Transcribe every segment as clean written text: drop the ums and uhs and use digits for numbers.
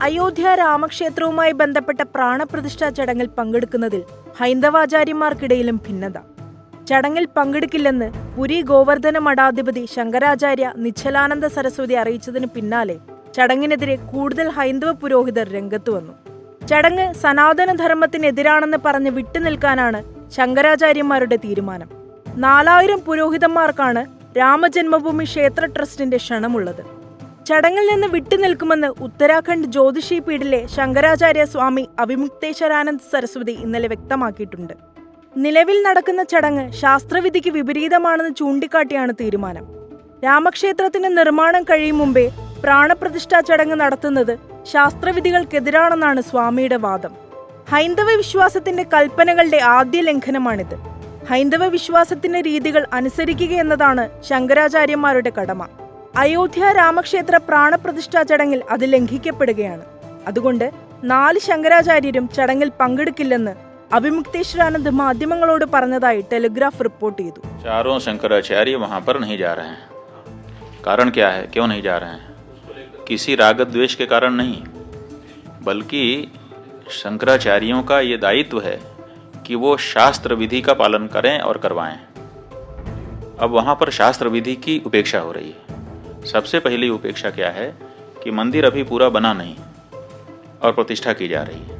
അയോധ്യ രാമക്ഷേത്രവുമായി ബന്ധപ്പെട്ട പ്രാണപ്രതിഷ്ഠാ ചടങ്ങിൽ പങ്കെടുക്കുന്നതിൽ ഹൈന്ദവാചാര്യന്മാർക്കിടയിലും ഭിന്നത. ചടങ്ങിൽ പങ്കെടുക്കില്ലെന്ന് പുരി ഗോവർദ്ധന മഠാധിപതി ശങ്കരാചാര്യ നിശ്ചലാനന്ദ സരസ്വതി അറിയിച്ചതിന് പിന്നാലെ ചടങ്ങിനെതിരെ കൂടുതൽ ഹൈന്ദവ പുരോഹിതർ രംഗത്തു വന്നു. ചടങ്ങ് സനാതനധർമ്മത്തിനെതിരാണെന്ന് പറഞ്ഞ് വിട്ടുനിൽക്കാനാണ് ശങ്കരാചാര്യന്മാരുടെ തീരുമാനം. 4000 പുരോഹിതന്മാർക്കാണ് രാമജന്മഭൂമി ക്ഷേത്ര ട്രസ്റ്റിന്റെ ക്ഷണമുള്ളത്. ചടങ്ങിൽ നിന്ന് വിട്ടുനിൽക്കുമെന്ന് ഉത്തരാഖണ്ഡ് ജ്യോതിഷി പീഠിലെ ശങ്കരാചാര്യ സ്വാമി അവിമുക്തേശ്വരാനന്ദ സരസ്വതി ഇന്നലെ വ്യക്തമാക്കിയിട്ടുണ്ട്. നിലവിൽ നടക്കുന്ന ചടങ്ങ് ശാസ്ത്രവിധിക്ക് വിപരീതമാണെന്ന് ചൂണ്ടിക്കാട്ടിയാണ് തീരുമാനം. രാമക്ഷേത്രത്തിന്റെ നിർമ്മാണം കഴിയും മുമ്പേ പ്രാണപ്രതിഷ്ഠാ ചടങ്ങ് നടത്തുന്നത് ശാസ്ത്രവിധികൾക്കെതിരാണെന്നാണ് സ്വാമിയുടെ വാദം. ഹൈന്ദവ വിശ്വാസത്തിന്റെ കൽപ്പനകളുടെ ആദ്യ ലംഘനമാണിത്. ഹൈന്ദവ വിശ്വാസത്തിന്റെ രീതികൾ അനുസരിക്കുക എന്നതാണ് ശങ്കരാചാര്യന്മാരുടെ കടമ. അയോധ്യ രാമക്ഷേത്ര പ്രാണപ്രതിഷ്ഠാ ചടങ്ങിൽ അത് ലംഘിക്കപ്പെടുകയാണ്. അതുകൊണ്ട് 4 ശങ്കരാചാര്യരും ചടങ്ങിൽ പങ്കെടുക്കില്ലെന്ന് അവിമുക്തേശ്വരാനന്ദ മാധ്യമങ്ങളോട് പറഞ്ഞതായി ടെലിഗ്രാഫ് റിപ്പോർട്ട് ചെയ്തു. चारों शंकराचार्य वहां पर नहीं जा रहे हैं. कारण क्या है, क्यों नहीं जा रहे हैं? किसी राग द्वेष के कारण नहीं, बल्कि शंकराचार्यों का ये दायित्व है कि वो शास्त्र विधि का पालन करें और करवाएं. अब वहां पर शास्त्र विधि की उपेक्षा हो रही है. सबसे पहली उपेक्षा क्या है कि मंदिर अभी पूरा बना नहीं और प्रतिष्ठा की जा रही है.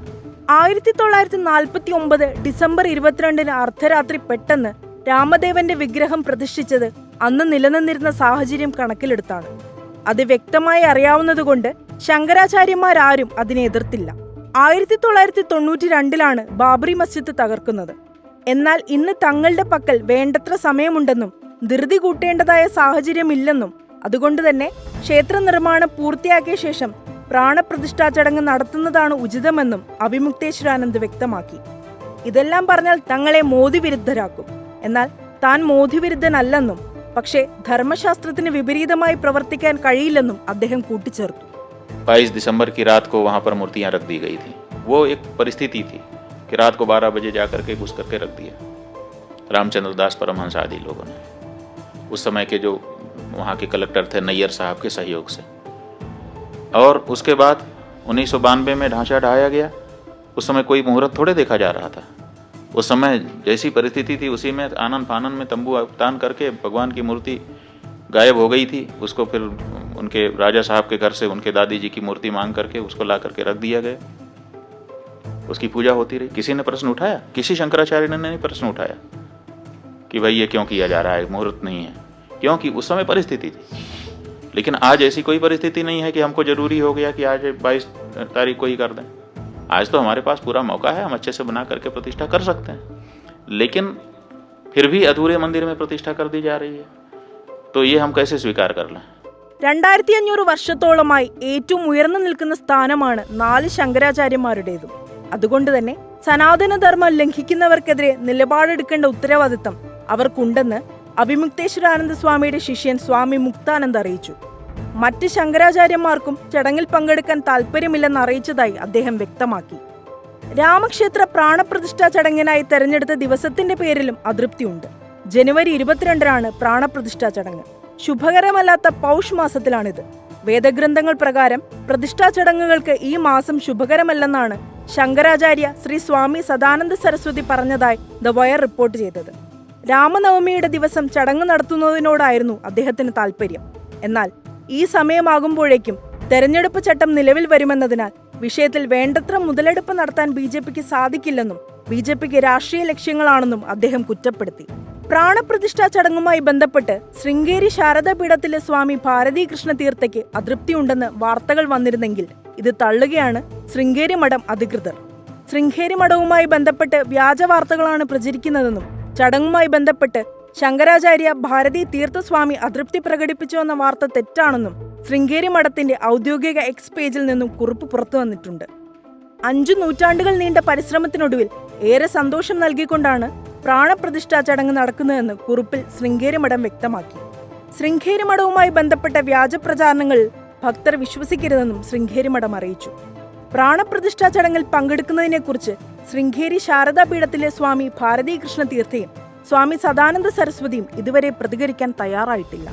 1949 ഡിസംബർ 22 അർദ്ധരാത്രി പെട്ടെന്ന് രാമദേവന്റെ വിഗ്രഹം പ്രതിഷ്ഠിച്ചത് അന്ന് നിലനിന്നിരുന്ന സാഹചര്യം കണക്കിലെടുത്താണ്. അത് വ്യക്തമായി അറിയാവുന്നതുകൊണ്ട് ശങ്കരാചാര്യന്മാരാരും അതിനെ എതിർത്തില്ല. 1992 ബാബറി മസ്ജിദ് തകർക്കുന്നത്. എന്നാൽ ഇന്ന് തങ്ങളുടെ പക്കൽ വേണ്ടത്ര സമയമുണ്ടെന്നും ധൃതി കൂട്ടേണ്ടതായ സാഹചര്യമില്ലെന്നും അതുകൊണ്ട് തന്നെ ക്ഷേത്ര നിർമ്മാണം പൂർത്തിയാക്കിയ ശേഷം പ്രാണപ്രതിഷ്ഠാ ചടങ്ങ് നടത്തുന്നതാണ് ഉചിതമെന്നും അവിമുക്തേശ്വരാനന്ദ് വ്യക്തമാക്കി. ഇതെല്ലാം പറഞ്ഞാൽ തങ്ങളെ മോദി വിരുദ്ധരാക്കും. എന്നാൽ താൻ മോദി വിരുദ്ധനല്ലെന്നും പക്ഷേ ധർമ്മശാസ്ത്രത്തിന് വിപരീതമായി പ്രവർത്തിക്കാൻ കഴിയില്ലെന്നും അദ്ദേഹം കൂട്ടിച്ചേർത്തു. 22 दिसंबर की रात को वहां पर मूर्तियां रख दी गई थी. वो एक परिस्थिति थी कि रात को 12 बजे जाकर के घुस करके रख दिया रामचंद्र दास परमहंस आदि लोगों ने. उस समय के जो वहाँ के कलेक्टर थे नैयर साहब के सहयोग से. और उसके बाद 1992 में ढांचा ढाया गया. उस समय कोई मुहूर्त थोड़े देखा जा रहा था. उस समय जैसी परिस्थिति थी उसी में आनन फानन में तंबू तान करके भगवान की मूर्ति गायब हो गई थी. उसको फिर उनके राजा साहब के घर से उनके दादी जी की मूर्ति मांग करके उसको ला करके रख दिया गया. उसकी पूजा होती रही. किसी ने प्रश्न उठाया? किसी शंकराचार्य ने नहीं प्रश्न उठाया कि भाई ये क्यों किया जा रहा है, मुहूर्त नहीं है. क्योंकि उस समय परिस्थिति थी. लेकिन आज ऐसी कोई परिस्थिति नहीं है कि हमको जरूरी हो गया कि आज 22 तारीख को ही कर दें. आज तो हमारे पास पूरा मौका है, हम अच्छे से बना करके प्रतिष्ठा कर सकते हैं. लेकिन फिर भी अधूरे मंदिर में प्रतिष्ठा कर दी जा रही है. तो ये हम कैसे स्वीकार कर लें? 2500 വർഷത്തോളമായി ഏറ്റവും ഉയർന്നു നിൽക്കുന്ന സ്ഥാനമാണ് 4 ശങ്കരാചാര്യന്മാരുടേതും. അതുകൊണ്ട് തന്നെ സനാതനധർമ്മം ലംഘിക്കുന്നവർക്കെതിരെ നിലപാടെടുക്കേണ്ട ഉത്തരവാദിത്തം അവർക്കുണ്ടെന്ന് അവിമുക്തേശ്വരാനന്ദ സ്വാമിയുടെ ശിഷ്യൻ സ്വാമി മുക്താനന്ദ് അറിയിച്ചു. മറ്റ് ശങ്കരാചാര്യന്മാർക്കും ചടങ്ങിൽ പങ്കെടുക്കാൻ താല്പര്യമില്ലെന്ന് അറിയിച്ചതായി അദ്ദേഹം വ്യക്തമാക്കി. രാമക്ഷേത്ര പ്രാണപ്രതിഷ്ഠാ ചടങ്ങിനായി തെരഞ്ഞെടുത്ത ദിവസത്തിന്റെ പേരിലും അതൃപ്തിയുണ്ട്. ജനുവരി 22 പ്രാണപ്രതിഷ്ഠാ ചടങ്ങ്. ശുഭകരമല്ലാത്ത പൗഷ് മാസത്തിലാണിത്. വേദഗ്രന്ഥങ്ങൾ പ്രകാരം പ്രതിഷ്ഠാ ചടങ്ങുകൾക്ക് ഈ മാസം ശുഭകരമല്ലെന്നാണ് ശങ്കരാചാര്യ ശ്രീ സ്വാമി സദാനന്ദ സരസ്വതി പറഞ്ഞതായി ദ വയർ റിപ്പോർട്ട് ചെയ്തത്. രാമനവമിയുടെ ദിവസം ചടങ്ങ് നടത്തുന്നതിനോടായിരുന്നു അദ്ദേഹത്തിന് താല്പര്യം. എന്നാൽ ഈ സമയമാകുമ്പോഴേക്കും തെരഞ്ഞെടുപ്പ് ചട്ടം നിലവിൽ വരുമെന്നതിനാൽ വിഷയത്തിൽ വേണ്ടത്ര മുതലെടുപ്പ് നടത്താൻ ബിജെപിക്ക് സാധിക്കില്ലെന്നും ബിജെപിക്ക് രാഷ്ട്രീയ ലക്ഷ്യങ്ങളാണെന്നും അദ്ദേഹം കുറ്റപ്പെടുത്തി. പ്രാണപ്രതിഷ്ഠാ ചടങ്ങുമായി ബന്ധപ്പെട്ട് ശൃംഗേരി ശാരദാപീഠത്തിലെ സ്വാമി ഭാരതീ കൃഷ്ണ തീർത്ഥയ്ക്ക് അതൃപ്തിയുണ്ടെന്ന് വാർത്തകൾ വന്നിരുന്നെങ്കിൽ ഇത് തള്ളുകയാണ് ശൃംഗേരി മഠം അധികൃതർ. ശൃംഗേരി മഠവുമായി ബന്ധപ്പെട്ട് വ്യാജ വാർത്തകളാണ് പ്രചരിക്കുന്നതെന്നും ചടങ്ങുമായി ബന്ധപ്പെട്ട് ശങ്കരാചാര്യ ഭാരതീ തീർത്ഥസ്വാമി അതൃപ്തി പ്രകടിപ്പിച്ചുവെന്ന വാർത്ത തെറ്റാണെന്നും ശൃംഗേരി മഠത്തിന്റെ ഔദ്യോഗിക എക്സ് പേജിൽ നിന്നും കുറിപ്പ് പുറത്തു വന്നിട്ടുണ്ട്. 5 നൂറ്റാണ്ടുകൾ നീണ്ട പരിശ്രമത്തിനൊടുവിൽ ഏറെ സന്തോഷം നൽകിക്കൊണ്ടാണ് പ്രാണപ്രതിഷ്ഠാ ചടങ്ങ് നടക്കുന്നതെന്ന് കുറിപ്പിൽ ശൃംഗേരി മഠം വ്യക്തമാക്കി. ശൃംഗേരി മഠവുമായി ബന്ധപ്പെട്ട വ്യാജ പ്രചാരണങ്ങൾ ഭക്തർ വിശ്വസിക്കരുതെന്നും ശൃംഗേരി മഠം അറിയിച്ചു. പ്രാണപ്രതിഷ്ഠാ ചടങ്ങിൽ പങ്കെടുക്കുന്നതിനെക്കുറിച്ച് ശൃംഗേരി ശാരദാപീഠത്തിലെ സ്വാമി ഭാരതീ കൃഷ്ണ തീർത്ഥയും സ്വാമി സദാനന്ദ സരസ്വതിയും ഇതുവരെ പ്രതികരിക്കാൻ തയ്യാറായിട്ടില്ല.